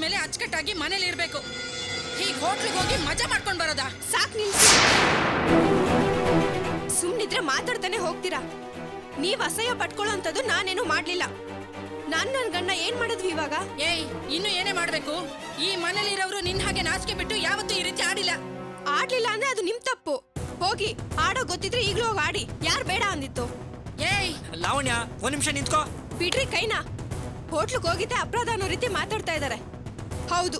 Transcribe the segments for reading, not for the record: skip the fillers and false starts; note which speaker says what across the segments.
Speaker 1: ಮೇಲೆ ಅಚ್ಚುಕಟ್ಟಾಗಿ ಮನೇಲಿ ಇರ್ಬೇಕು. ಹೀಗ್ ಹೋಟ್ಲಿಗೆ ಹೋಗಿ ಮಜಾ ಮಾಡ್ಕೊಂಡ್ ಬರೋದಾ?
Speaker 2: ಸಾಕ್ ನಿಲ್ಸಿ. ಸುಮ್ನಿದ್ರೆ ಮಾತಾಡ್ತಾನೆ ಹೋಗ್ತೀರಾ. ನೀವ್ ಅಸಹ್ಯ ಪಟ್ಕೊಳ್ಳೋಂಥದ್ದು ನಾನೇನು ಮಾಡ್ಲಿಲ್ಲ. ನನ್ ಗಂಡ ಏನ್ ಮಾಡಿದ್ವಿ ಇವಾಗ?
Speaker 1: ಏಯ್, ಇನ್ನು ಏನೇ ಮಾಡ್ಬೇಕು? ಈ ಮನೇಲಿ ಇರೋರು ನಿನ್ ಹಾಗೆ ನಾಚಿಕೆ ಬಿಟ್ಟು ಯಾವತ್ತೂ ಈ ರೀತಿ ಆಡಿಲ್ಲ.
Speaker 2: ಆಡ್ಲಿಲ್ಲ ಅಂದ್ರೆ ಅದು ನಿಮ್ ತಪ್ಪು. ಹೋಗಿ ಆಡೋ ಗೊತ್ತಿದ್ರೆ ಈಗ್ಲೂ ಹೋಗಿ ಆಡಿ. ಯಾರ್ ಬೇಡ ಅಂದಿತ್ತು?
Speaker 1: ಏಯ್
Speaker 3: ಲಾವಣ್ಯ, ಒಂದ್ ನಿಮಿಷ ನಿಂತ್ಕೋ.
Speaker 2: ಬಿಡ್ರಿ ಕೈನಾ. ಹೋಟ್ಲಿಗೆ ಹೋಗಿದ್ದೆ ಅಪರಾಧ ಅನ್ನೋ ರೀತಿ ಮಾತಾಡ್ತಾ ಇದಾರೆ. ಹೌದು,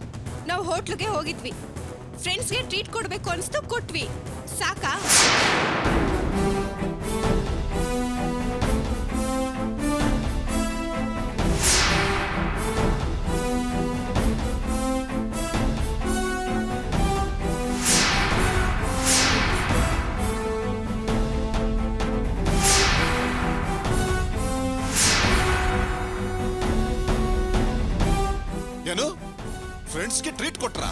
Speaker 2: ನಾವು ಹೋಟ್ಲಿಗೆ ಹೋಗಿದ್ವಿ. ಫ್ರೆಂಡ್ಸ್ಗೆ ಟ್ರೀಟ್ ಕೊಡ್ಬೇಕು ಅನ್ಸ್ತು, ಕೊಟ್ವಿ. ಸಾಕಾ?
Speaker 4: ಏನು ಫ್ರೆಂಡ್ಸ್ಗೆ ಟ್ರೀಟ್ ಕೊಟ್ರ?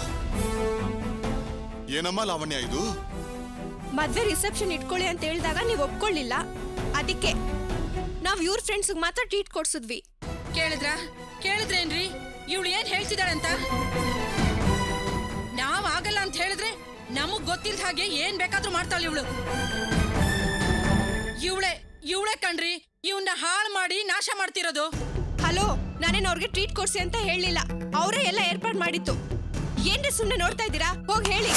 Speaker 4: ಏನಮ್ಮ ಲಾವಣ್ಯ ಇದು?
Speaker 2: ಮದ್ವೆ ರಿಸೆಪ್ಷನ್ ಇಟ್ಕೊಳ್ಳಿ ಅಂತ ಹೇಳಿದಾಗ ನೀವ್ ಒಪ್ಕೊಳ್ಳಿಲ್ಲ. ಅದಕ್ಕೆ ನಾವ್ ಇವ್ರ ಫ್ರೆಂಡ್ಸ್ಗೆ ಮಾತ್ರ ಟ್ರೀಟ್ ಕೊಡ್ಸಿದ್ವಿ.
Speaker 1: ಕೇಳಿದ್ರೇನ್ರಿ ಇವಳು ಏನ್ ಹೇಳ್ತಿದ್ದಾಳಂತ? ನಾವ್ ಆಗಲ್ಲ ಅಂತ ಹೇಳಿದ್ರೆ ನಮಗ್ ಗೊತ್ತಿಲ್ದ ಹಾಗೆ ಏನ್ ಬೇಕಾದ್ರೂ ಮಾಡ್ತಾಳೆ ಇವಳು. ಇವಳೆ ಕಣ್ರಿ ಇವನ್ನ ಹಾಳು ಮಾಡಿ ನಾಶ ಮಾಡ್ತಿರೋದು.
Speaker 2: ಹಲೋ, ನಾನೇನು ಅವ್ರಿಗೆ ಟ್ರೀಟ್ ಕೊಡ್ಸಿ ಅಂತ ಹೇಳಿಲ್ಲ. ಅವರೇ ಎಲ್ಲ ಏರ್ಪಾಡು ಮಾಡಿತ್ತು. ಏನ್ರಿ ಸುಮ್ಮನೆ ನೋಡ್ತಾ ಇದ್ದೀರಾ? ಹೋಗಿ ಹೇಳಿ.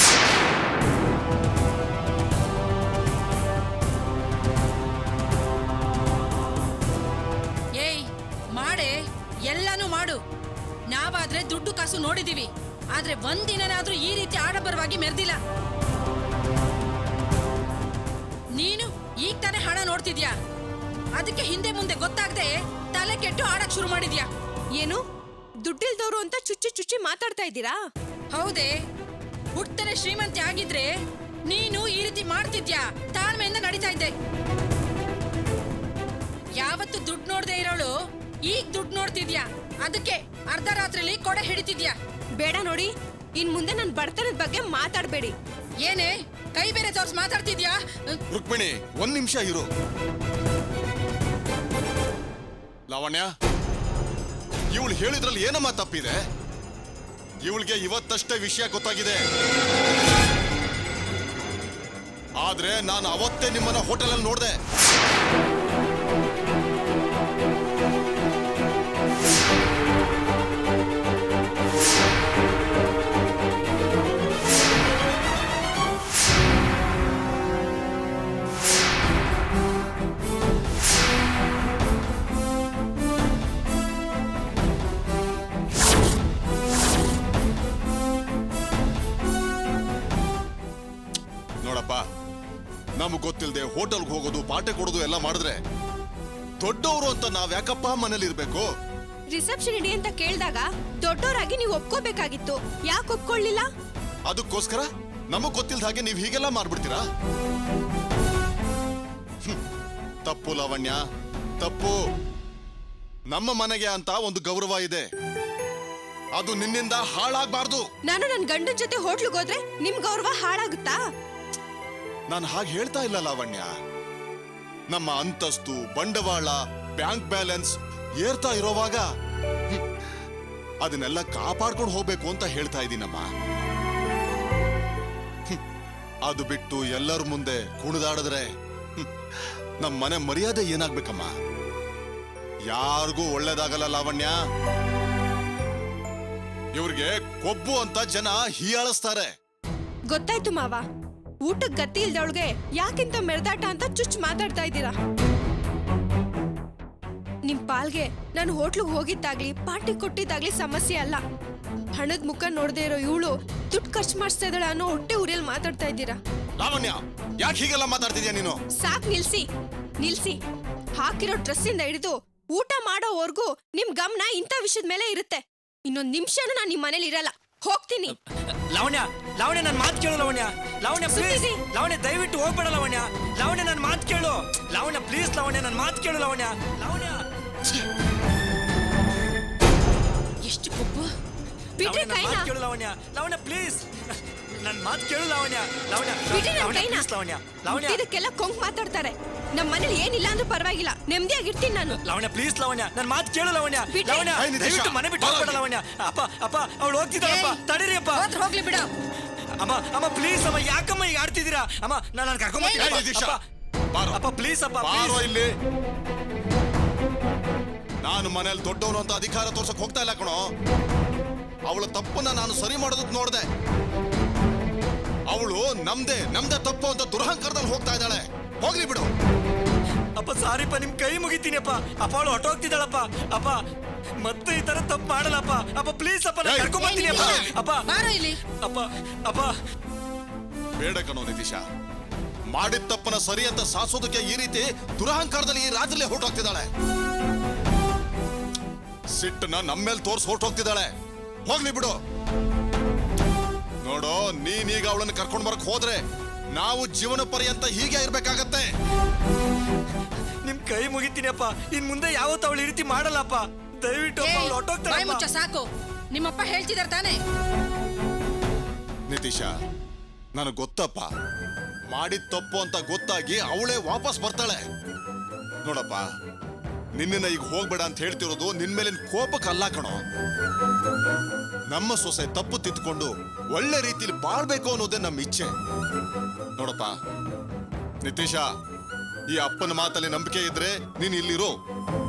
Speaker 1: ಏಯ್ ಮಾಡೆ, ಎಲ್ಲಾನು ಮಾಡು. ನಾವಾದ್ರೆ ದುಡ್ಡು ಕಾಸು ನೋಡಿದೀವಿ, ಆದ್ರೆ ಒಂದಿನಾದ್ರೂ ಈ ರೀತಿ ಆಡಂಬರವಾಗಿ ಮೆರೆದಿಲ್ಲ. ನೀನು ಈಗ ತಾನೇ ಹಣ ನೋಡ್ತಿದ್ಯಾ, ಅದಕ್ಕೆ ಹಿಂದೆ ಮುಂದೆ ಗೊತ್ತಾಗದೆ ತಲೆ ಕೆಟ್ಟು ಆಡಕ್ ಶುರು ಮಾಡಿದ್ಯಾ.
Speaker 2: ಏನು ದುಡ್ಡಿಲ್ದವ್ರು ಅಂತ ಚುಚ್ಚಿ ಚುಚ್ಚಿ ಮಾತಾಡ್ತಾ ಇದ್ದೀರಾ?
Speaker 1: ಹೌದೇ, ಹುಟ್ಟನೆ ಶ್ರೀಮಂತಿ ಆಗಿದ್ರೆ ನೀನು ಈ ರೀತಿ ಮಾಡ್ತಿದ್ಯಾ? ತಾಳ್ಮೆಯಿಂದ ನಡೀತಾ ಇದ್ದೆ. ಯಾವತ್ತು ದುಡ್ಡು ನೋಡ್ದೆ ಇರೋಳು ಈಗ ದುಡ್ಡು ನೋಡ್ತಿದ್ಯಾ, ಅದಕ್ಕೆ ಅರ್ಧ ರಾತ್ರಿಲಿ ಕೊಡೆ ಹಿಡಿತಿದ್ಯಾ.
Speaker 2: ಬೇಡ ನೋಡಿ, ಇನ್ ಮುಂದೆ ನನ್ ಬಡತನದ ಬಗ್ಗೆ ಮಾತಾಡ್ಬೇಡಿ.
Speaker 1: ಏನೇ ಕೈ ಬೇರೆ ತೋರ್ಸ್ ಮಾತಾಡ್ತಿದ್ಯಾ?
Speaker 4: ರುಕ್ಮಿಣಿ, ಒಂದ್ ನಿಮಿಷ ಇರು. ಲಾವಣ್ಯ, ಇವಳು ಹೇಳಿದ್ರಲ್ಲಿ ಏನಮ್ಮ ತಪ್ಪಿದೆ? ಇವಳಿಗೆ ಇವತ್ತಷ್ಟೇ ವಿಷಯ ಗೊತ್ತಾಗಿದೆ. ಆದ್ರೆ ನಾನು ಅವತ್ತೇ ನಿಮ್ಮನ್ನ ಹೋಟೆಲಲ್ಲಿ ನೋಡ್ದೆ. ನೋಡಪ್ಪ, ನಮಗ್ ಗೊತ್ತಿಲ್ಲದೆ ಹೋಟೆಲ್ಗೆ ಹೋಗೋದು, ಪಾರ್ಟಿ ಕೊಡೋದು ಎಲ್ಲ ಮಾಡಿದ್ರೆ ದೊಡ್ಡವರು ಅಂತ ನಾವ್ ಯಾಕಪ್ಪ ಮನೇಲಿ ಇರ್ಬೇಕು?
Speaker 2: ರಿಸೆಪ್ಷನ್ ಇಡಿ ಅಂತ ಕೇಳಿದಾಗ ದೊಡ್ಡವರಾಗಿ ನೀವು ಒಪ್ಕೋಬೇಕಾಗಿತ್ತು. ಯಾಕೆ ಒಪ್ಕೊಳ್ಳಿಲ್ಲ?
Speaker 4: ಅದಕ್ಕೋಸ್ಕರ ನಮಗ್ ಗೊತ್ತಿಲ್ದ ಹಾಗೆ ನೀವ್ ಹೀಗೆಲ್ಲ ಮಾಡ್ಬಿಡ್ತೀರಾ? ತಪ್ಪು ಲಾವಣ್ಯ, ತಪ್ಪು. ನಮ್ಮ ಮನೆಗೆ ಅಂತ ಒಂದು ಗೌರವ ಇದೆ, ಅದು ನಿನ್ನಿಂದ ಹಾಳಾಗ್ಬಾರ್ದು.
Speaker 2: ನಾನು ನನ್ ಗಂಡನ ಜೊತೆ ಹೋಟ್ಲಿಗೆ ಹೋದ್ರೆ ನಿಮ್ ಗೌರವ ಹಾಳಾಗುತ್ತಾ?
Speaker 4: ನಾನು ಹಾಗೆ ಹೇಳ್ತಾ ಇಲ್ಲ ಲಾವಣ್ಯ. ನಮ್ಮ ಅಂತಸ್ತು, ಬಂಡವಾಳ, ಬ್ಯಾಂಕ್ ಬ್ಯಾಲೆನ್ಸ್ ಏರ್ತಾ ಇರೋವಾಗ ಅದನ್ನೆಲ್ಲ ಕಾಪಾಡ್ಕೊಂಡು ಹೋಗ್ಬೇಕು ಅಂತ ಹೇಳ್ತಾ ಇದ್ದೀನಮ್ಮ. ಅದು ಬಿಟ್ಟು ಎಲ್ಲರ ಮುಂದೆ ಕುಣಿದಾಡಿದ್ರೆ ನಮ್ಮ ಮನೆ ಮರ್ಯಾದೆ ಏನಾಗ್ಬೇಕಮ್ಮ? ಯಾರಿಗೂ ಒಳ್ಳೇದಾಗಲ್ಲ ಲಾವಣ್ಯ. ಇವ್ರಿಗೆ ಕೊಬ್ಬು ಅಂತ ಜನ ಹೀಯಾಳಿಸ್ತಾರೆ.
Speaker 2: ಗೊತ್ತಾಯ್ತು ಮಾವ, ಊಟಕ್ಕೆ ಗತಿ ಇಲ್ದವಳಿಗೆ ಯಾಕಿಂತ ಮೆರೆದಾಟ ಅಂತ ಚುಚ್ಚು ಮಾತಾಡ್ತಾ ಇದ್ದೀರಾ. ನಿಮ್ ಪಾಲ್ಗೆ ನಾನು ಹೋಟ್ಲಿಗೆ ಹೋಗಿದ್ದಾಗ್ಲಿ ಪಾರ್ಟಿ ಕೊಟ್ಟಿದ್ದಾಗ್ಲಿ ಸಮಸ್ಯೆ ಅಲ್ಲ. ಹಣದ ಮುಖ ನೋಡದೆ ಇರೋ ಇವಳು ದುಡ್ಡು ಖರ್ಚು ಮಾಡಿಸ್ತಾ ಇದ್ದಾಳೆ ಅನ್ನೋ ಹೊಟ್ಟೆ ಉರಿಯಲ್ಲಿ ಮಾತಾಡ್ತಾ ಇದ್ದೀರಾ.
Speaker 4: ಲಾವಣ್ಯ, ಯಾಕೆ ಹೀಗೆಲ್ಲ ಮಾತಾಡ್ತಿದ್ಯಾ ನೀನು?
Speaker 2: ಸಾಕ್ ನಿಲ್ಸಿ. ಹಾಕಿರೋ ಡ್ರೆಸ್ ಇಂದ ಹಿಡಿದು ಊಟ ಮಾಡೋವರೆಗೂ ನಿಮ್ ಗಮನ ಇಂಥ ವಿಷಯದ ಮೇಲೆ ಇರುತ್ತೆ. ಇನ್ನೊಂದ್ ನಿಮಿಷನೂ ನಾನು ನಿಮ್ ಮನೇಲಿ ಇರಲ್ಲ, ಹೋಗ್ತೀನಿ.
Speaker 3: ಲಾವಣ್ಯ, ನನ್ನ ಮಾತು ಕೇಳು ಲಾವಣ್ಯ. ಪ್ಲೀಸ್ ಲಾವಣ್ಯ, ದಯವಿಟ್ಟು ಹೋಗ್ಬೇಡ ಲಾವಣ್ಯ. ನನ್ನ ಮಾತು ಕೇಳು ಲಾವಣ್ಯ, ಪ್ಲೀಸ್ ಲಾವಣ್ಯ, ನನ್ನ ಮಾತು ಕೇಳು ಲಾವಣ್ಯ.
Speaker 1: ಎಷ್ಟು ಕೊಬ್ಬು!
Speaker 2: ಬಿಟ್ರೆ ಕೈನಾ?
Speaker 3: ಕೇಳು ಲಾವಣ್ಯ, ಪ್ಲೀಸ್ ನನ್ ಮಾತು ಕೇಳು ಲಾವಣ್ಯ. ಲಾವಣ್ಯ
Speaker 2: ಬಿಡಿ ನನ್
Speaker 3: ಲಾವಣ್ಯ
Speaker 2: ಕೈನ.
Speaker 3: please ಲಾವಣ್ಯ. ಲಾವಣ್ಯ
Speaker 2: ಇದಕ್ಕೆಲ್ಲ ಕೊಂಕ್ ಮಾತಾಡ್ತಾರೆ. ನಮ್ಮ ಮನೇಲಿ ಏನಿಲ್ಲ ಅಂದ್ರೂ ಪರವಾಗಿಲ್ಲ, ನೆಮ್ಮದಿಯಾಗಿರ್ತೀನಿ ನಾನು.
Speaker 3: ಲಾವಣ್ಯ ಪ್ಲೀಸ್ ಲಾವಣ್ಯ, ನನ್ ಮಾತು ಕೇಳು ಲಾವಣ್ಯ.
Speaker 2: ಬಿಡಿ.
Speaker 3: ಲಾವಣ್ಯ
Speaker 4: ಏಯ್, ನಿತೀಶ,
Speaker 3: ದಯವಿಟ್ಟು ಮನೆ ಬಿಟ್ಟು ಹೋಗ್ಬೇಡ ಲಾವಣ್ಯ. ಅಪ್ಪ ಅಪ್ಪ ಅವಳು ಹೋಗ್ತಿದ್ದಾಳಪ್ಪ, ತಡೀರಿ ಅಪ್ಪ.
Speaker 1: ಹೋದ್ರೆ ಹೋಗ್ಲಿ ಬಿಡು.
Speaker 3: ಅಮ್ಮ ಅಮ್ಮ ಪ್ಲೀಸ್ ಅಮ್ಮ, ಯಾಕಮ್ಮ ಈಗ ಆಡ್ತಿದ್ದೀರಾ ಅಮ್ಮ? ನಾನು ಕರ್ಕೊಂಡ್ಬರ್ತೀನಿ
Speaker 4: ಏಯ್, ನಿತೀಶ, ಬಾರೋ.
Speaker 3: ಅಪ್ಪ ಪ್ಲೀಸ್ ಅಪ್ಪ
Speaker 4: ಬಾರೋ
Speaker 3: please.
Speaker 4: ಇಲ್ಲಿ. ನಾನು ಮನೇಲಿ ದೊಡ್ಡವನು ಅಂತ ಅಧಿಕಾರ ತೋರ್ಸಕ್ ಹೋಗ್ತಾ ಇಲ್ಲ ಕಣೋ. ಅವಳ ತಪ್ಪನ್ನ ನಾನು ಸರಿ ಮಾಡೋದಕ್ಕೆ ನೋಡ್ದೆ. ಅವಳು ನಮ್ದೇ ತಪ್ಪು ಅಂತ ದುರಹಂಕಾರದಲ್ಲಿ ಹೋಗ್ತಾ ಇದ್ದಾಳೆ. ಹೋಗ್ಲಿ ಬಿಡು.
Speaker 3: ಅಪ್ಪ ಸಾರಿಪ್ಪ, ನಿಮ್ ಕೈ ಮುಗಿತೀನಿ ಅಪ್ಪ. ಅಪ್ಪ ಅವಳು ಹೊಟ್ಟೋಗ್ತಿದ್ದಾಳಪ್ಪ. ಅಪ್ಪ ಮತ್ತೆ ಈ ತರ ತಪ್ಪು ಮಾಡಲ್ಲಪ್ಪ. ಅಪ್ಪ ಪ್ಲೀಸ್ ಅಪ್ಪ, ನಾನು
Speaker 4: ಏಯ್,
Speaker 3: ಕರ್ಕೊಂಡ್ಬರ್ತೀನಿ ಅಪ್ಪ. ಅಪ್ಪ
Speaker 1: ಬಾರೋ ಇಲ್ಲಿ.
Speaker 3: ಅಪ್ಪ ಅಪ್ಪ
Speaker 4: ಬೇಡ ಕಣೋ ನಿತೀಶ. ಮಾಡಿದ ತಪ್ಪನ ಸರಿ ಅಂತ ಸಾಸೋದಕ್ಕೆ ಈ ರೀತಿ ದುರಹಂಕಾರದಲ್ಲಿ ಈ ರಾತ್ರಿಲೇ ಹೊರಟೋಗ್ತಿದ್ದಾಳೆ. ಸಿಟ್ಟನ್ನ ನಮ್ಮೇಲೆ ತೋರ್ಸ್ ಹೊರಟೋಗ್ತಿದ್ದಾಳೆ. ಹೋಗ್ಲಿ ಬಿಡು. ನೋಡೋ, ನೀನೀಗ ಅವಳನ್ನು ಕರ್ಕೊಂಡ್ ಬರಕ್ ಹೋದ್ರೆ ನಾವು ಜೀವನ ಪರ್ಯಂತ ಹೀಗೆ ಇರ್ಬೇಕಾಗತ್ತೆ.
Speaker 3: ನಿಮ್ ಕೈ ಮುಗಿತೀನಿ ಅಪ್ಪ. ಇನ್ ಮುಂದೆ ಯಾವತ್ತೂ ಅವಳು ಈ ರೀತಿ ಮಾಡಲ್ಲಪ್ಪ. ದಯವಿಟ್ಟು ಅಪ್ಪ, ಅವಳು
Speaker 1: ಬಾಯಿ
Speaker 3: ಹೊಟ್ಟೋಗ್ತಾಳಪ್ಪ.
Speaker 1: ಮುಚ್ಚ ಸಾಕು. ನಿಮ್ಮಪ್ಪ ಹೇಳ್ತಿದಾರ ತಾನೇ?
Speaker 4: ನಿತೀಶ, ನನಗೆ ಗೊತ್ತಪ್ಪ, ಮಾಡಿದ ತಪ್ಪು ಅಂತ ಗೊತ್ತಾಗಿ ಅವಳೇ ವಾಪಸ್ ಬರ್ತಾಳೆ. ನೋಡಪ್ಪ, ನಿನ್ನ ಈಗ ಹೋಗ್ಬೇಡ ಅಂತ ಹೇಳ್ತಿರೋದು ನಿನ್ ಮೇಲಿನ ಕೋಪಕ್ಕಲ್ಲ ಕಣೋ. ನಮ್ಮ ಸೊಸೆ ತಪ್ಪು ತಿದ್ದುಕೊಂಡು ಒಳ್ಳೆ ರೀತಿಲಿ ಬಾಳ್ಬೇಕು ಅನ್ನೋದೇ ನಮ್ಮ ಇಚ್ಛೆ. ನೋಡಪ್ಪ ನಿತೀಶ, ಈ ಅಪ್ಪನ ಮಾತಲ್ಲಿ ನಂಬಿಕೆ ಇದ್ರೆ ನೀನ್ ಇಲ್ಲಿರು.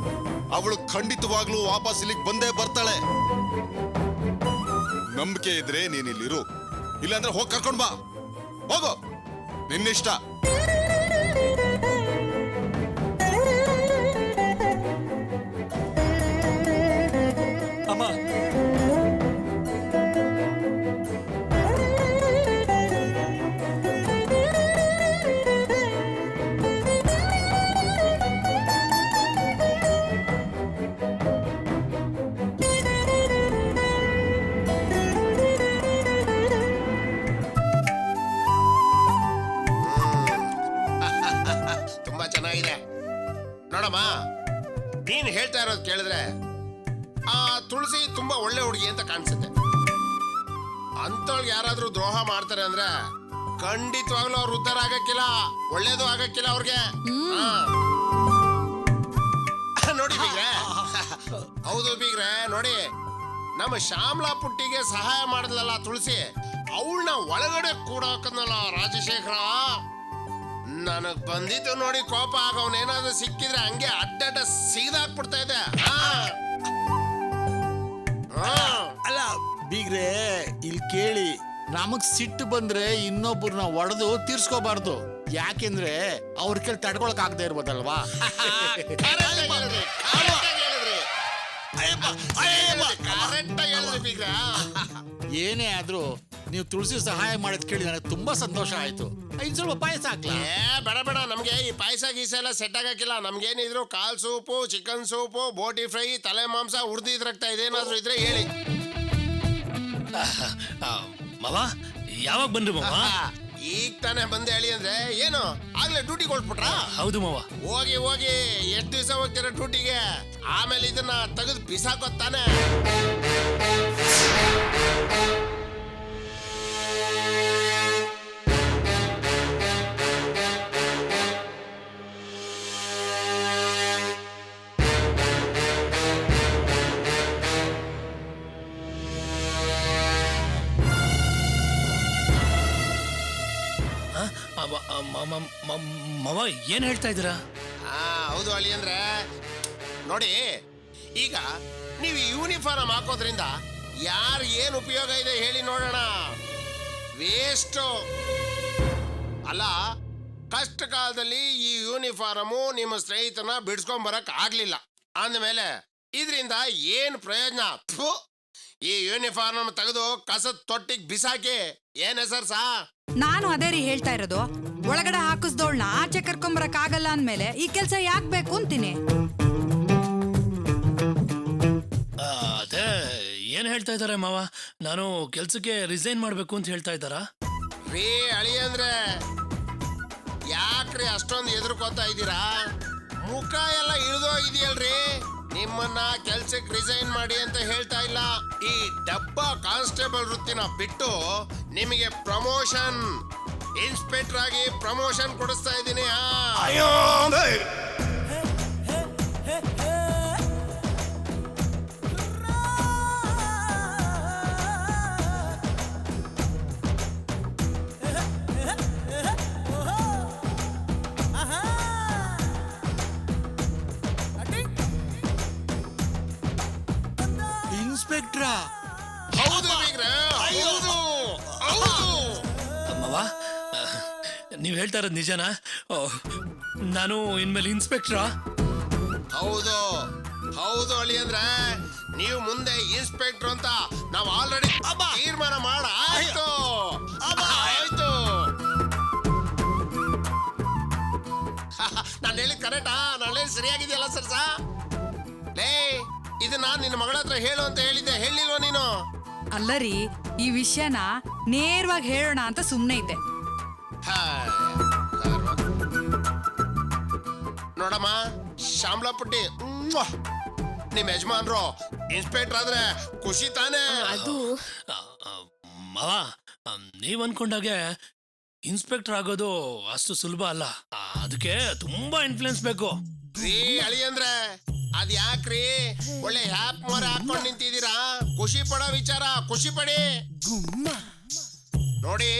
Speaker 4: ಅವಳು ಖಂಡಿತವಾಗ್ಲೂ ವಾಪಸ್ ಇಲ್ಲಿಗೆ ಬಂದೇ ಬರ್ತಾಳೆ. ನಂಬಿಕೆ ಇದ್ರೆ ನೀನ್ ಇಲ್ಲಿರು, ಇಲ್ಲಾಂದ್ರೆ ಹೋಗಿ ಕರ್ಕೊಂಡ್ ಬಾ. ಹೋಗೋ, ನಿನ್ನಿಷ್ಟ.
Speaker 3: ಅಮ್ಮ
Speaker 5: ತುಂಬಾ ಚೆನ್ನಾಗಿದೆ ನೋಡಮ್ಮ. ನೀನ್ ಹೇಳ್ತಾ ಇರೋದು ಕೇಳಿದ್ರೆ ಆ ತುಳಸಿ ತುಂಬಾ ಒಳ್ಳೆ ಹುಡುಗಿ ಅಂತ ಕಾಣಿಸುತ್ತೆ. ಅಂತೊಳ್ಗೆ ಯಾರಾದ್ರೂ ದ್ರೋಹ ಮಾಡ್ತಾರೆ ಅಂದ್ರೆ ಖಂಡಿತವಾಗ್ಲೂ ಅವ್ರು ಉದ್ಧಾರ ಆಗಕ್ಕಿಲ್ಲ, ಒಳ್ಳೇದು ಆಗಕ್ಕಿಲ್ಲ ಅವ್ರಿಗೆ. ನೋಡಿ ಬೀಗ್ರೆ, ಹೌದು ಬೀಗ್ರೆ, ನೋಡಿ ನಮ್ಮ ಶ್ಯಾಮ್ಲಾ ಪುಟ್ಟಿಗೆ ಸಹಾಯ ಮಾಡಿದ್ಲಲ್ಲ ತುಳಸಿ, ಅವಳನ್ನ ಒಳಗಡೆ ಕೂಡ ಹಾಕದ್ನಲ್ಲ ರಾಜಶೇಖರ. ನನಗ್ ಬಂದಿದ್ದು ನೋಡಿ ಕೋಪ. ಅವನೇನಾದ್ರೂ ಸಿಕ್ಕಿದ್ರೆ ಹಂಗೆ ಅಡ್ಡಡ್ಡ ಸಿಗದಾಕ್ಬಿಡ್ತಾ ಇದೆ.
Speaker 6: ಅಲ್ಲ ಬೀಗ್ರೆ, ಇಲ್ಲಿ ಕೇಳಿ, ನಮಗ್ ಸಿಟ್ಟು ಬಂದ್ರೆ ಇನ್ನೊಬ್ಬರನ್ನ ಒಡೆದು ತೀರ್ಸ್ಕೋಬಾರ್ದು. ಯಾಕೆಂದ್ರೆ ಅವ್ರ ಕೇಳಿ ತಡ್ಕೊಳಕ್ ಆಗದೆ ಇರ್ಬೋದಲ್ವಾ? ಏನೇ ಆದ್ರೂ ನೀವು ತುಳಸಿ ಸಹಾಯ ಮಾಡಿದ್ ಕೇಳಿ ನನಗೆ ತುಂಬಾ ಸಂತೋಷ ಆಯ್ತು. ಇನ್ ಸ್ವಲ್ಪ ಪಾಯಸ ಹಾಕ್ಲಾ?
Speaker 5: ಬೇಡ ಬೇಡ, ನಮ್ಗೆ ಈ ಪಾಯಸ ಗೀಸ ಎಲ್ಲ ಸೆಟ್ ಆಗಕ್ಕಿಲ್ಲ. ನಮ್ಗೇನಿದ್ರು ಕಾಲ್ ಸೂಪು, ಚಿಕನ್ ಸೂಪು, ಬೋಟಿ ಫ್ರೈ, ತಲೆ ಮಾಂಸ, ಉರ್ದಿದ್ ರಕ್ತ ಇದೇನಾದ್ರೂ ಇದ್ರೆ ಹೇಳಿ.
Speaker 7: ಮಾವ ಯಾವಾಗ ಬಂದ್ರಿ ಮಾವ?
Speaker 5: ಈಗ ತಾನೇ ಬಂದೆ ಹೇಳಿ ಅಂದ್ರೆ ಏನು ಆಗ್ಲೇ ಡ್ಯೂಟಿ ಕೊಟ್ಬಿಟ್ರ?
Speaker 7: ಹೌದು ಮಾವ.
Speaker 5: ಹೋಗಿ ಹೋಗಿ ಎಷ್ಟು ದಿವಸ ಹೋಗ್ತೀರ ಡ್ಯೂಟಿಗೆ? ಆಮೇಲೆ ಇದನ್ನ ತೆಗೆದು ಬಿಸಾಕೋತಾನೆ.
Speaker 7: ಮಾವ ಏನ್ ಹೇಳ್ತಾ ಇದ್ದೀರಾ?
Speaker 5: ಹೌದು ಅಳಿ ಅಂದ್ರೆ ನೋಡಿ, ಈಗ ನೀವು ಯೂನಿಫಾರ್ಮ್ ಹಾಕೋದ್ರಿಂದ ಯಾರು ಏನ್ ಉಪಯೋಗ ಇದೆ ಹೇಳಿ ನೋಡೋಣ? ವೇಸ್ಟ್ ಅಲ್ಲ. ಕಷ್ಟ ಕಾಲದಲ್ಲಿ ಈ ಯೂನಿಫಾರ್ಮು ನಿಮ್ಮ ಸ್ನೇಹಿತನ ಬಿಡ್ಸ್ಕೊಂಡ್ ಬರಕ್ ಆಗ್ಲಿಲ್ಲ ಅಂದಮೇಲೆ ಇದರಿಂದ ಏನ್ ಪ್ರಯೋಜನ? ಈ ಯೂನಿಫಾರ್ಮ್ ತೆಗೆದು ಕಸದ ತೊಟ್ಟಿಗೆ ಬಿಸಾಕಿ. ಏನ್ ಹೆಸರು ಸಾ?
Speaker 8: ನಾನು ಅದೇ ರೀ ಹೇಳ್ತಾ ಇರೋದು. ಒಳಗಡೆ ಹಾಕಿಸ್ದೋಳ್ನ ಆಚೆ ಕರ್ಕೊಂಬರಕ್ ಆಗಲ್ಲ ಅಂದ್ಮೇಲೆ ಈ ಕೆಲ್ಸ ಯಾಕೆ ಬೇಕು ಅಂತೀನಿ.
Speaker 7: ಅದೇ ಏನ್ ಹೇಳ್ತಾ ಇದಾರೆ ಮಾವ? ನಾನು ಕೆಲ್ಸಕ್ಕೆ ರಿಸೈನ್ ಮಾಡ್ಬೇಕು ಅಂತ ಹೇಳ್ತಾ ಇದ್ದಾರಾ?
Speaker 5: ರೀ ಅಳಿ ಅಂದ್ರೆ ಯಾಕ್ರಿ ಅಷ್ಟೊಂದು ಎದುರ್ಕೋತಾ ಇದ್ದೀರಾ? ಮುಖ ಎಲ್ಲ ಇಳಿದೋಗಿದೆಯಲ್ರಿ. ನಿಮ್ಮನ್ನ ಕೆಲ್ಸಕ್ಕೆ ರಿಸೈನ್ ಮಾಡಿ ಅಂತ ಹೇಳ್ತಾ ಇಲ್ಲ. ಈ ಡಬ್ಬ ಕಾನ್ಸ್ಟೇಬಲ್ ವೃತ್ತಿನ ಬಿಟ್ಟು ನಿಮಗೆ ಪ್ರಮೋಷನ್, ಇನ್ಸ್ಪೆಕ್ಟರ್ ಆಗಿ ಪ್ರಮೋಷನ್ ಕೊಡಿಸ್ತಾ ಇದ್ದೀನಿ.
Speaker 6: ಇನ್ಸ್ಪೆಕ್ಟ್ರಾ?
Speaker 5: ಹೌದು ಬೀಗ್ರೆ, ಹೌದು ಹೌದು.
Speaker 7: ಮಾವ, ನೀವು ಹೇಳ್ತಾ ಇರೋದು ನಿಜನಾ? ನಾನು ಇನ್ಮೇಲೆ ಇನ್ಸ್ಪೆಕ್ಟ್ರಾ?
Speaker 5: ಹೌದು ಹೌದು ಅಳಿಯಂದ್ರೆ, ನೀವು ಮುಂದೆ ಇನ್ಸ್ಪೆಕ್ಟರ್ ಅಂತ ನಾವು ಆಲ್ರೆಡಿ ತೀರ್ಮಾನ ಮಾಡ ಆಯ್ತು. ಆಯ್ತು. ನಾನು ಹೇಳಿದ್ ಕರೆಕ್ಟಾ? ನಾನು ಹೇಳಿದ್ ಸರಿಯಾಗಿದೆಯಲ್ಲ ಸರ್? ಲೇ, ಇದು ನಾನು ನಿನ್ನ ಮಗಳ ಹತ್ರ ಹೇಳು ಅಂತ ಹೇಳಿದ್ದೆ, ಹೇಳಿಲ್ವ ನೀನು?
Speaker 8: ಅಲ್ಲರಿ, ಈ ವಿಷಯನ ನೇರವಾಗಿ ಹೇಳೋಣ ಅಂತ ಸುಮ್ಮನೆ ಇದ್ದೆ.
Speaker 5: ನೋಡಮ್ಮ ಶ್ಯಾಮ್ಲಾ ಪುಟ್ಟಿ, ನಿಮ್ ಯಜಮಾನ್ರು ಇನ್ಸ್ಪೆಕ್ಟರ್ ಆದ್ರೆ ಖುಷಿ ತಾನೇ?
Speaker 2: ಅದು
Speaker 7: ಮಾವ, ನೀವ್ ಅನ್ಕೊಂಡಾಗೆ ಇನ್ಸ್ಪೆಕ್ಟರ್ ಆಗೋದು ಅಷ್ಟು ಸುಲಭ ಅಲ್ಲ. ಅದಕ್ಕೆ ತುಂಬಾ ಇನ್ಫ್ಲೂಯೆನ್ಸ್ ಬೇಕು.
Speaker 5: ರೀ ಅಳಿಯಂದ್ರೆ, ಅದ್ ಯಾಕ್ರಿ ಒಳ್ಳೆ ಹ್ಯಾಪ್ ಮೊರೆ ಹಾಕೊಂಡ್ ನಿಂತಿದ್ದೀರಾ? ಖುಷಿ ಪಡೋ ವಿಚಾರ ಖುಷಿ ಪಡಿ. ನೋಡಿ,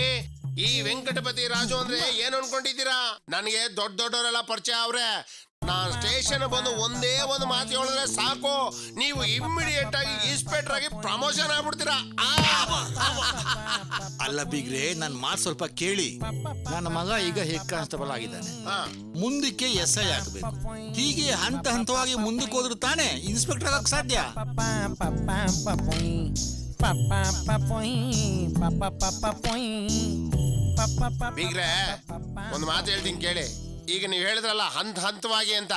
Speaker 5: ಈ ವೆಂಕಟಪತಿ ರಾಜು ಅಂದ್ರೆ ಏನ್ ಅನ್ಕೊಂಡಿದ್ದೀರಾ? ನನಗೆ ದೊಡ್ಡ ದೊಡ್ಡವರೆಲ್ಲ ಪರಿಚಯ ಅವ್ರೆ. ನಾನ್ ಸ್ಟೇಷನ್ ಬಂದು ಒಂದೇ ಒಂದು ಮಾತು ಹೇಳಿದ್ರೆ ಸಾಕು, ನೀವು ಇಮ್ಮಿಡಿಯೇಟ್ ಆಗಿ ಇನ್ಸ್ಪೆಕ್ಟರ್ ಆಗಿ ಪ್ರಮೋಷನ್ ಆಗ್ಬಿಡ್ತೀರಾ.
Speaker 6: ಅಲ್ಲ ಬೀಗ್ರೆ, ನನ್ನ ಮಾತು ಸ್ವಲ್ಪ ಕೇಳಿ. ನನ್ನ ಮಗ ಈಗ ಹೆಡ್ ಕಾನ್ಸ್ಟೇಬಲ್ ಆಗಿದ್ದಾನೆ, ಮುಂದಕ್ಕೆ SI ಆಗಬೇಕು. ಹೀಗೆ ಹಂತ ಹಂತವಾಗಿ ಮುಂದಕ್ಕೆ ಹೋದ್ರು ತಾನೇ ಇನ್ಸ್ಪೆಕ್ಟರ್ ಆಗಕ್ಕೆ ಸಾಧ್ಯ.
Speaker 5: ಬೀಗ್ರೆ, ಒಂದು ಮಾತು ಹೇಳ್ತೀನಿ ಕೇಳಿ. ಈಗ ನೀವು ಹೇಳಿದ್ರಲ್ಲ ಹಂತ ಹಂತವಾಗಿ ಅಂತ,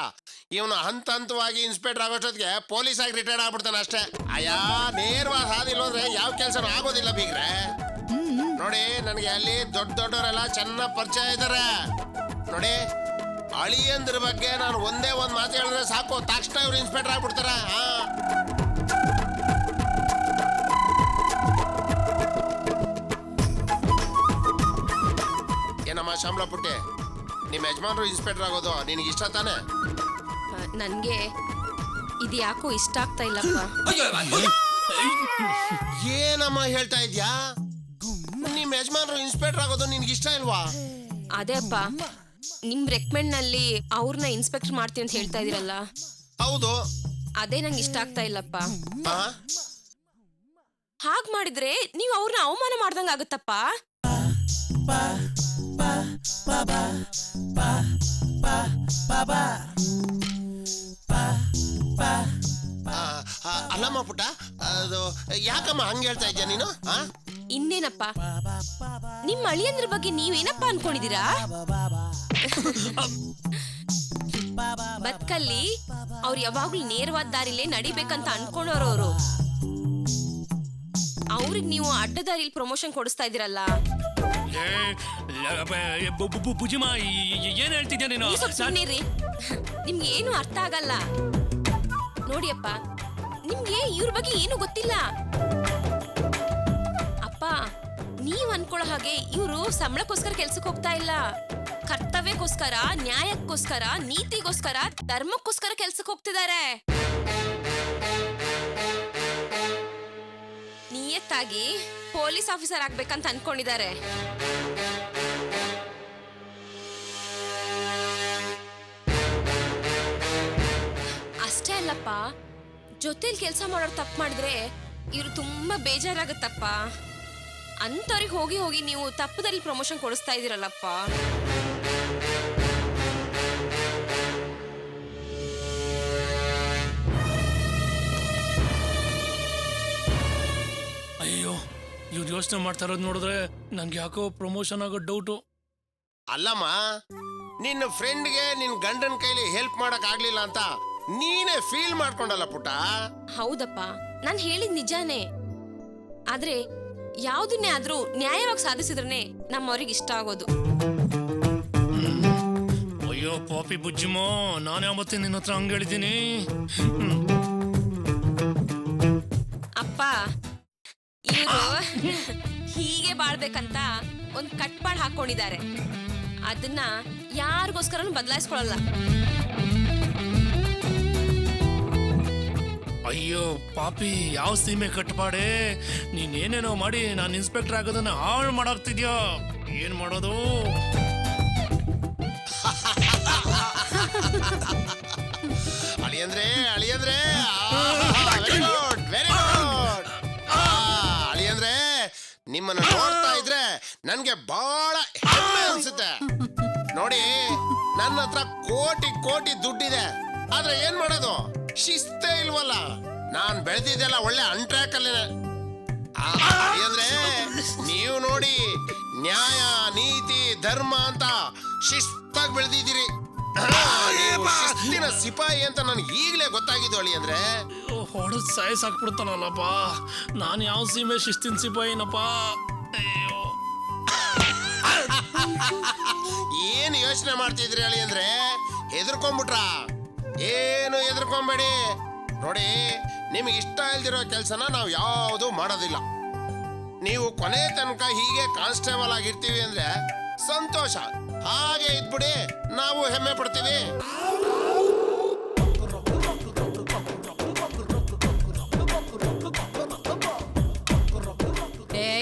Speaker 5: ಇವನು ಹಂತ ಹಂತವಾಗಿ ಇನ್ಸ್ಪೆಕ್ಟರ್ ಆಗೋಷ್ಟೊತ್ತಿಗೆ ಪೊಲೀಸ್ ಆಗಿ ರಿಟೈರ್ಡ್ ಆಗ್ಬಿಡ್ತಾನೆ ಅಷ್ಟೇ. ಅಯ್ಯ, ನೇರವಾಗಿ ಹಾದಿಲ್ಲ ಹೋದ್ರೆ ಯಾವ ಕೆಲಸನೂ ಆಗೋದಿಲ್ಲ ಬೀಗ್ರೆ. ನೋಡಿ, ನನಗೆ ಅಲ್ಲಿ ದೊಡ್ಡ ದೊಡ್ಡವರೆಲ್ಲ ಚೆನ್ನಾಗಿ ಪರಿಚಯ ಇದ್ದಾರೆ. ನೋಡಿ, ಅಳಿಯಂದ್ರ ಬಗ್ಗೆ ನಾನು ಒಂದೇ ಒಂದು ಮಾತು ಹೇಳಿದ್ರೆ ಸಾಕು, ತಕ್ಷಣ ಇವ್ರು ಇನ್ಸ್ಪೆಕ್ಟರ್ ಆಗ್ಬಿಡ್ತಾರ. ಏನಮ್ಮ ಶ್ಯಾಮ್ಲಾ ಪುಟ್ಟಿ, ನಿಮ್ಮ ಯಜಮಾನ್ರು ಇನ್ಸ್ಪೆಕ್ಟರ್ ಆಗೋದು ನಿನಗೆ ಇಷ್ಟ ತಾನೆ?
Speaker 2: ನನ್ಗೆ ಇದು ಯಾಕೋ ಇಷ್ಟ ಆಗ್ತಾ ಇಲ್ಲಪ್ಪ.
Speaker 5: ಏನಮ್ಮ ಹೇಳ್ತಾ ಇದ್ಯಾ? ನಿಮ್ಮ ಯಜಮಾನ್ರು ಇನ್ಸ್ಪೆಕ್ಟರ್ ಆಗೋದು ನಿನ್ಗೆ ಇಷ್ಟ ಇಲ್ವಾ?
Speaker 2: ಅದೇ ಅಪ್ಪ, ನಿಮ್ ರೆಕಮೆಂಡ್ ನಲ್ಲಿ ಅವ್ರನ್ನ ಇನ್ಸ್ಪೆಕ್ಟರ್ ಮಾಡ್ತೀನಿ ಅಂತ ಹೇಳ್ತಾ ಇದೀರಲ್ಲ.
Speaker 5: ಹೌದು.
Speaker 2: ಅದೇ ನಂಗೆ ಇಷ್ಟ ಆಗ್ತಾ ಇಲ್ಲಪ್ಪ.
Speaker 5: ಆ?
Speaker 2: ಹಾಗ್ ಮಾಡಿದ್ರೆ ನೀವು ಅವ್ರನ್ನ ಅವಮಾನ ಮಾಡ್ದಂಗ ಆಗುತ್ತಪ್ಪ.
Speaker 5: ಅಲ್ಲಮ್ಮ ಪುಟ್ಟ, ಅದು ಯಾಕಮ್ಮ ಹಂಗ ಹೇಳ್ತಾ ಇದ್ಯಾ ನೀನು?
Speaker 2: ಇನ್ನೇನಪ್ಪ, ನಿಮ್ ಅಳಿಯಂದ್ರ ಬಗ್ಗೆ ನೀವೇನಪ್ಪ ಅನ್ಕೊಂಡಿದೀರಾ? ಬದುಕಲ್ಲಿ ಅವ್ರು ಯಾವಾಗ್ಲೂ ನೇರವಾದ ದಾರಿಲೇ ನಡಿಬೇಕಂತ ಅನ್ಕೊಂಡವ್ರವ್ರು. ಅವ್ರಿಗೆ ನೀವು ಅಡ್ಡದಾರಿಲಿ ಪ್ರಮೋಷನ್ ಕೊಡಿಸ್ತಾ ಇದೀರಲ್ಲ.
Speaker 7: ಬುಜಿಮಾ, ಏನ್ ಹೇಳ್ತಿದ್ಯಾ ನೀನು?
Speaker 2: ಸುಮ್ಮನಿರಿ, ನಿಮ್ಗೆ ಏನು ಅರ್ಥ ಆಗಲ್ಲ. ನೋಡಿಯಪ್ಪ, ನಿಮ್ಗೆ ಇವ್ರ ಬಗ್ಗೆ ಏನು ಗೊತ್ತಿಲ್ಲ. ಅಪ್ಪ, ನೀವ್ ಅನ್ಕೊಳ್ಳೋ ಹಾಗೆ ಇವ್ರು ಸಂಬಳಕ್ಕೋಸ್ಕರ ಕೆಲ್ಸಕ್ಕೆ ಹೋಗ್ತಾ ಇಲ್ಲ. ಕರ್ತವ್ಯಕ್ಕೋಸ್ಕರ, ನ್ಯಾಯಕ್ಕೋಸ್ಕರ, ನೀತಿಗೋಸ್ಕರ, ಧರ್ಮಕ್ಕೋಸ್ಕರ ಕೆಲ್ಸಕ್ಕೆ ಹೋಗ್ತಿದ್ದಾರೆ. ನಿಯತ್ತಾಗಿ ಪೊಲೀಸ್ ಆಫೀಸರ್ ಆಗ್ಬೇಕಂತ ಅನ್ಕೊಂಡಿದ್ದಾರೆ. ಅಷ್ಟೇ ಅಲ್ಲಪ್ಪ, ಜೊತೆಲಿ ಕೆಲಸ ಮಾಡೋರು ತಪ್ಪು ಮಾಡಿದ್ರೆ ಇವ್ರು ತುಂಬಾ ಬೇಜಾರಾಗುತ್ತಪ್ಪ. ಅಂತವ್ರಿಗೆ ಹೋಗಿ ಹೋಗಿ ನೀವು ತಪ್ಪದಲ್ಲಿ ಪ್ರಮೋಷನ್ ಕೊಡಿಸ್ತಾ ಇದೀರಲ್ಲಪ್ಪ.
Speaker 7: ಅಯ್ಯೋ, ಇವ್ರು ಯೋಚನೆ ಮಾಡ್ತಾ ಇರೋದು ನೋಡಿದ್ರೆ ನನ್ಗೆ ಯಾಕೋ ಪ್ರಮೋಷನ್ ಆಗೋ ಡೌಟು.
Speaker 5: ಅಲ್ಲಮ್ಮ, ನಿನ್ನ ಫ್ರೆಂಡ್ಗೆ ನಿನ್ ಗಂಡನ ಕೈಲಿ ಹೆಲ್ಪ್ ಮಾಡಕ್ ಆಗ್ಲಿಲ್ಲ ಅಂತ ನೀನೇ ಫೀಲ್ ಮಾಡ್ಕೊಂಡಲ್ಲ ಪುಟ್ಟ.
Speaker 2: ಹೌದಪ್ಪ, ನಾನು ಹೇಳಿದ್ ನಿಜಾನೇ. ಆದ್ರೆ ಯಾವ್ದನ್ನೇ ಆದ್ರೂ ನ್ಯಾಯವಾಗಿ ಸಾಧಿಸಿದ್ರೇನೆ ನಮ್ಮವ್ರಿಗೆ ಇಷ್ಟ ಆಗೋದು.
Speaker 7: ಅಯ್ಯೋ ಅಯ್ಯೋ ಪಾಪಿ ಬುಜ್ಜಿಮೋ, ನಾನು ಯಾವತ್ತೇ ನಿನ್ನ ಹತ್ರ ಹಂಗೆ ಹೇಳಿದ್ದೀನಿ.
Speaker 2: ಅಪ್ಪ ಇವರು ಹೀಗೆ ಬಾಳ್ಬೇಕಂತ ಒಂದ್ ಕಟ್ಪಾಡ್ ಹಾಕೊಂಡಿದ್ದಾರೆ. ಅದನ್ನ ಯಾರಿಗೋಸ್ಕರನೂ ಬದಲಾಯಿಸ್ಕೊಳಲ್ಲ.
Speaker 7: ಅಯ್ಯೋ ಪಾಪಿ, ಯಾವ ಸೀಮೆ ಕಟ್ಪಾಡೆ, ನೀನೇನೇನೋ ಮಾಡಿ ನಾನು ಇನ್ಸ್ಪೆಕ್ಟರ್ ಆಗೋದನ್ನ ಹಾಳು ಮಾಡಾಕ್ತಿದ್ಯಾ. ಏನ್ ಮಾಡೋದು?
Speaker 5: ಅಳಿಯಂದ್ರೆ ಅಳಿಯಂದ್ರೆ ವೆರಿ ಗುಡ್ ವೆರಿ ಗುಡ್. ಅಳಿಯಂದ್ರೆ ನಿಮ್ಮನ್ನ ನೋಡ್ತಾ ಇದ್ರೆ ನನ್ಗೆ ಬಹಳ ಹೆಮ್ಮೆ ಅನ್ಸುತ್ತೆ. ನೋಡಿ, ನನ್ನ ಹತ್ರ ಕೋಟಿ ಕೋಟಿ ದುಡ್ಡಿದೆ, ಆದ್ರೆ ಏನ್ ಮಾಡೋದು, ಶಿಸ್ತೇ ಇಲ್ವಲ್ಲ. ನಾನ್ ಬೆಳೆದಿದ್ದೆಲ್ಲ ಒಳ್ಳೆ ಅಂಟ್ರ್ಯಾಕ್ ಅಲ್ಲೇನೆ. ಅಂದ್ರೆ ನೀವು ನೋಡಿ, ನ್ಯಾಯ ನೀತಿ ಧರ್ಮ ಅಂತ ಶಿಸ್ತಾಗಿ ಬೆಳೆದಿದ್ದೀರಿ. ಶಿಸ್ತಿನ ಸಿಪಾಯಿ ಅಂತ ನನ್ಗೆ ಈಗಲೇ ಗೊತ್ತಾಗಿದ್ದು ಅಳಿ. ಅಂದ್ರೆ
Speaker 7: ಹೊಡೆದ್ ಸಾಯಿಸಾಕ್ಬಿಡ್ತಾನಲ್ಲಪ್ಪ. ನಾನು ಯಾವ ಸೀಮೆ ಶಿಸ್ತಿನ ಸಿಪಾಯಿನಪ್ಪ. ಅಯ್ಯೋ,
Speaker 5: ಏನ್ ಯೋಚನೆ ಮಾಡ್ತಿದ್ರಿ ಅಳಿ? ಅಂದ್ರೆ ಹೆದರ್ಕೊಂಡ್ಬಿಟ್ರ? ಏನು ಹೆದರ್ಕೊಂಬೇಡಿ. ನೋಡಿ, ನಿಮಗೆ ಇಷ್ಟ ಇಲ್ದಿರೋ ಕೆಲಸನ ನಾವು ಯಾವುದು ಮಾಡೋದಿಲ್ಲ. ನೀವು ಕೊನೆ ತನಕ ಹೀಗೆ ಕಾನ್ಸ್ಟೇಬಲ್ ಆಗಿರ್ತೀವಿ ಅಂದ್ರೆ ಸಂತೋಷ. ಹಾಗೆ ಇದ್ಬಿಡಿ, ನಾವು ಹೆಮ್ಮೆ ಪಡ್ತೀವಿ.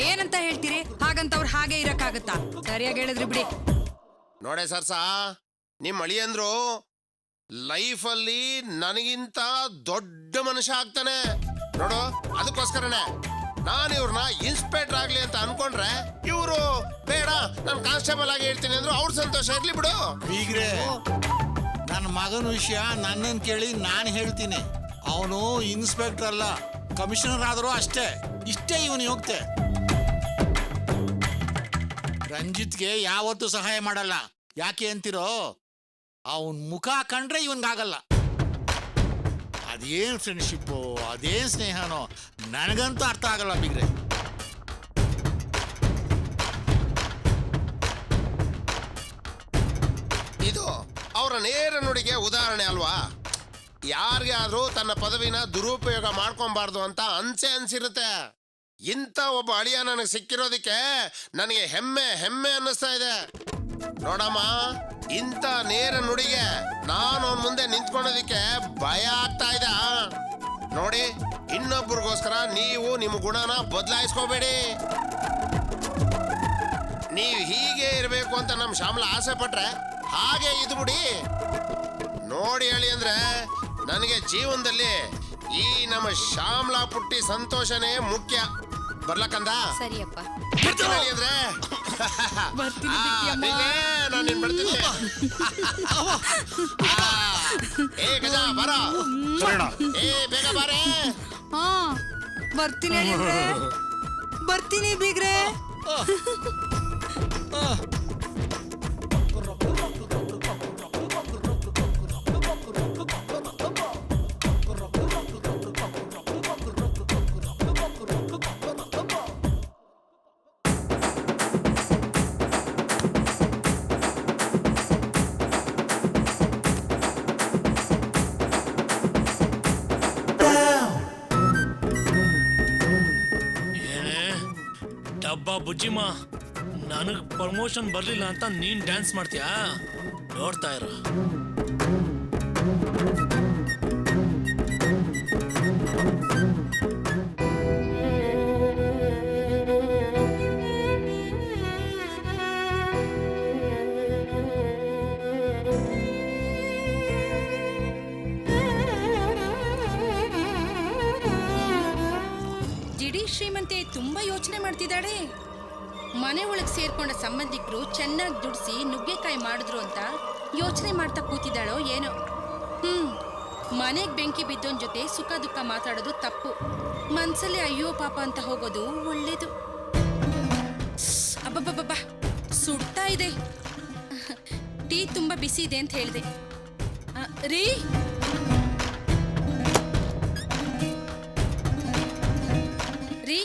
Speaker 8: ಏನಂತ ಹೇಳ್ತೀರಿ? ಹಾಗಂತ ಅವ್ರು ಹಾಗೆ ಇರಕ್ಕಾಗತ್ತಾ? ಸರಿಯಾಗಿ ಹೇಳಿದ್ರಿ ಬಿಡಿ.
Speaker 5: ನೋಡೆ ಸರ್ಸ, ನಿಮ್ಮ ಅಳಿಯಂದ್ರು ಲೈಫಲ್ಲಿ ನನಗಿಂತ ದೊಡ್ಡ ಮನುಷ್ಯ ಆಗ್ತಾನೆ ನೋಡು. ಅದಕ್ಕೋಸ್ಕರನೇ ನಾನು ಇವ್ರನ್ನ ಇನ್ಸ್ಪೆಕ್ಟರ್ ಆಗ್ಲಿ ಅಂತ ಅನ್ಕೊಂಡ್ರೆ, ಇವರು ಬೇಡ ನಾನು ಕಾನ್ಸ್ಟೇಬಲ್ ಆಗಿ ಹೇಳ್ತೀನಿ ಅಂದ್ರು ಅವ್ರ ಸಂತೋಷ ಇರ್ಲಿ ಬಿಡು.
Speaker 6: ಬೀಗ್ರೆ, ನನ್ನ ಮಗನ ವಿಷಯ ನನ್ನನ್ನು ಕೇಳಿ ನಾನು ಹೇಳ್ತೀನಿ. ಅವನು ಇನ್ಸ್ಪೆಕ್ಟರ್ ಅಲ್ಲ, ಕಮಿಷನರ್ ಆದರೂ ಅಷ್ಟೇ. ಇಷ್ಟೇ ಇವನು ಹೋಗ್ತೆ. ರಂಜಿತ್ಗೆ ಯಾವತ್ತೂ ಸಹಾಯ ಮಾಡಲ್ಲ. ಯಾಕೆ ಅಂತಿರೋ, ಅವನ್ ಮುಖ ಕಂಡ್ರೆ ಇವನ್ಗಾಗಲ್ಲ. ಅದೇನ್ ಫ್ರೆಂಡ್ಶಿಪ್ಪು, ಅದೇನ್ ಸ್ನೇಹನೋ ನನಗಂತೂ ಅರ್ಥ ಆಗಲ್ಲ ಬಿಗ್ರೆ.
Speaker 5: ಇದು ಅವರ ನೇರ ನುಡಿಗೆ ಉದಾಹರಣೆ ಅಲ್ವಾ? ಯಾರಿಗೆ ಆದ್ರೂ ತನ್ನ ಪದವಿನ ದುರುಪಯೋಗ ಮಾಡ್ಕೊಬಾರ್ದು ಅಂತ ಅನ್ಸಿರುತ್ತೆ. ಇಂಥ ಒಬ್ಬ ಅಳಿಯ ನನಗೆ ಸಿಕ್ಕಿರೋದಕ್ಕೆ ನನಗೆ ಹೆಮ್ಮೆ ಹೆಮ್ಮೆ ಅನ್ನಿಸ್ತಾ ಇದೆ. ನೋಡಮ್ಮ, ಇಂಥ ನೇರ ನುಡಿಗೆ ನಾನು ಅವನ ಮುಂದೆ ನಿಂತ್ಕೊಳ್ಳೋದಿಕ್ಕೆ ಭಯ ಆಗ್ತಾ ಇದೆ. ನೋಡಿ, ಇನ್ನೊಬ್ಬರಿಗೋಸ್ಕರ ನೀವು ನಿಮ್ಮ ಗುಣನ ಬದಲಾಯಿಸ್ಕೋಬೇಡಿ. ನೀವು ಹೀಗೆ ಇರಬೇಕು ಅಂತ ನಮ್ಮ ಶ್ಯಾಮಲ ಆಸೆ ಪಟ್ರೆ ಹಾಗೆ ಇದ್ಬಿಡಿ. ನೋಡಿ ಹೇಳಿ ಅಂದ್ರೆ, ನನಗೆ ಜೀವನದಲ್ಲಿ ಈ ನಮ್ಮ ಶ್ಯಾಮಲಾ ಪುಟ್ಟಿ ಸಂತೋಷನೇ ಮುಖ್ಯ. ಬರ್ಲಕ್ಕಂದ?
Speaker 2: ಸರಿಯಪ್ಪ.
Speaker 5: ಹೇಳಿ ಅಂದ್ರೆ ನಾನು ನಿನ್ ಬರ್ತೀನಿ. ಏ ಗಜ ಬರ, ಏ ಬೇಗ ಬಾರೆ.
Speaker 8: ಹಾ, ಬರ್ತೀನಿ ಹೇಳಿದ್ರೆ ಬರ್ತೀನಿ ಬೀಗ್ರೆ.
Speaker 7: ಡಬ್ಬ ಬುಜ್ಜಿಮ್ಮ, ನನಗೆ ಪ್ರಮೋಷನ್ ಬರಲಿಲ್ಲ ಅಂತ ನೀನ್ ಡ್ಯಾನ್ಸ್ ಮಾಡ್ತೀಯಾ? ನೋಡ್ತಾ ಇರು.
Speaker 1: ಜಿಡಿ ಶ್ರೀಮಂತೆ ತುಂಬಾ ಯೋಚನೆ ಮಾಡ್ತಿದ್ದಾಳೆ. ಮನೆ ಒಳಗೆ ಸೇರ್ಕೊಂಡ ಸಂಬಂಧಿಕರು ಚೆನ್ನಾಗಿ ದುಡಿಸಿ ನುಗ್ಗೆಕಾಯಿ ಮಾಡಿದ್ರು ಅಂತ ಯೋಚನೆ ಮಾಡ್ತಾ ಕೂತಿದ್ದಾಳೋ ಏನೋ. ಮನೆಗೆ ಬೆಂಕಿ ಬಿದ್ದೋನ್ ಜೊತೆ ಸುಖ ದುಃಖ ಮಾತಾಡೋದು ತಪ್ಪು. ಮನ್ಸಲ್ಲಿ ಅಯ್ಯೋ ಪಾಪ ಅಂತ ಹೋಗೋದು ಒಳ್ಳೇದು. ಅಬ್ಬಬ್ಬಬ್ಬ, ಸುಡ್ತಾ ಇದೆ. ಟೀ ತುಂಬಾ ಬಿಸಿ ಇದೆ ಅಂತ ಹೇಳಿದೆ. ರೀ, ರೀ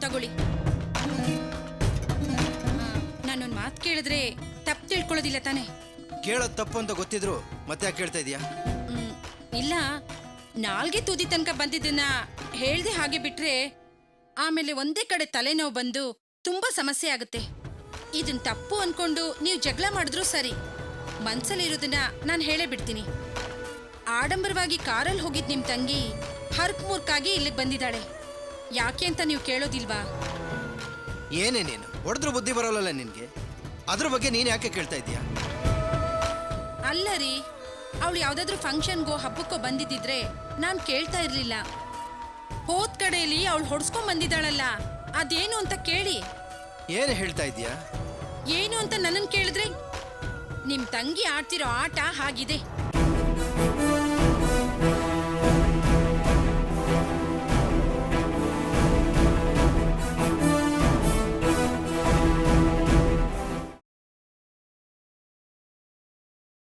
Speaker 1: ತಗೊಳ್ಳಿ. ನಾನೊಂದು ಮಾತು ಕೇಳಿದ್ರೆ ತಪ್ಪು ತಿಳ್ಕೊಳ್ಳೋದಿಲ್ಲ ತಾನೆ?
Speaker 3: ಕೇಳೋದು ತಪ್ಪು ಅಂತ ಗೊತ್ತಿದ್ರು ಮತ್ತೆ ಯಾಕೆ ಕೇಳ್ತಾ ಇದೀಯಾ?
Speaker 1: ಇಲ್ಲ, ನಾಲ್ಗೆ ತುದಿ ತನಕ ಬಂದಿದ್ದನ್ನ ಹೇಳ್ದೆ ಹಾಗೆ ಬಿಟ್ರೆ ಆಮೇಲೆ ಒಂದೇ ಕಡೆ ತಲೆನೋವು ಬಂದು ತುಂಬಾ ಸಮಸ್ಯೆ ಆಗುತ್ತೆ. ಇದನ್ ತಪ್ಪು ಅನ್ಕೊಂಡು ನೀವು ಜಗಳ ಮಾಡಿದ್ರು ಸರಿ, ಮನ್ಸಲ್ಲಿರೋದನ್ನ ನಾನು ಹೇಳೇ ಬಿಡ್ತೀನಿ. ಆಡಂಬರವಾಗಿ ಕಾರಲ್ಲಿ ಹೋಗಿದ್ ನಿಮ್ ತಂಗಿ ಹರ್ಕ್ ಮುರ್ಕಾಗಿ ಇಲ್ಲಿಗೆ ಬಂದಿದ್ದಾಳೆ. ಯಾಕೆ ಅಂತ ನೀವು ಕೇಳೋದಿಲ್ವಾ?
Speaker 3: ಏನೇ ನೀನು ಹೊಡೆದ್ರು ಬುದ್ಧಿ ಬರೋಲ್ಲ ನಿನ್ಗೆ? ಅದ್ರ ಬಗ್ಗೆ ನೀನ್ ಯಾಕೆ ಕೇಳ್ತಾ ಇದೀಯಾ?
Speaker 1: ಅಲ್ಲ ರೀ, ಅವಳು ಯಾವ್ದಾದ್ರು ಫಂಕ್ಷನ್ಗೋ ಹಬ್ಬಕ್ಕೋ ಬಂದಿದ್ದಿದ್ರೆ ನಾನ್ ಕೇಳ್ತಾ ಇರ್ಲಿಲ್ಲ. ಹೋದ್ ಕಡೆಯಲ್ಲಿ ಅವಳು ಹೊಡ್ಸ್ಕೊಂಡ್ ಬಂದಿದ್ದಾಳಲ್ಲ, ಅದೇನು ಅಂತ ಕೇಳಿ.
Speaker 3: ಏನು ಹೇಳ್ತಾ ಇದೀಯಾ?
Speaker 1: ಏನು ಅಂತ ನನ್ನನ್ ಕೇಳಿದ್ರೆ ನಿಮ್ ತಂಗಿ ಆಡ್ತಿರೋ ಆಟ ಹಾಗಿದೆ.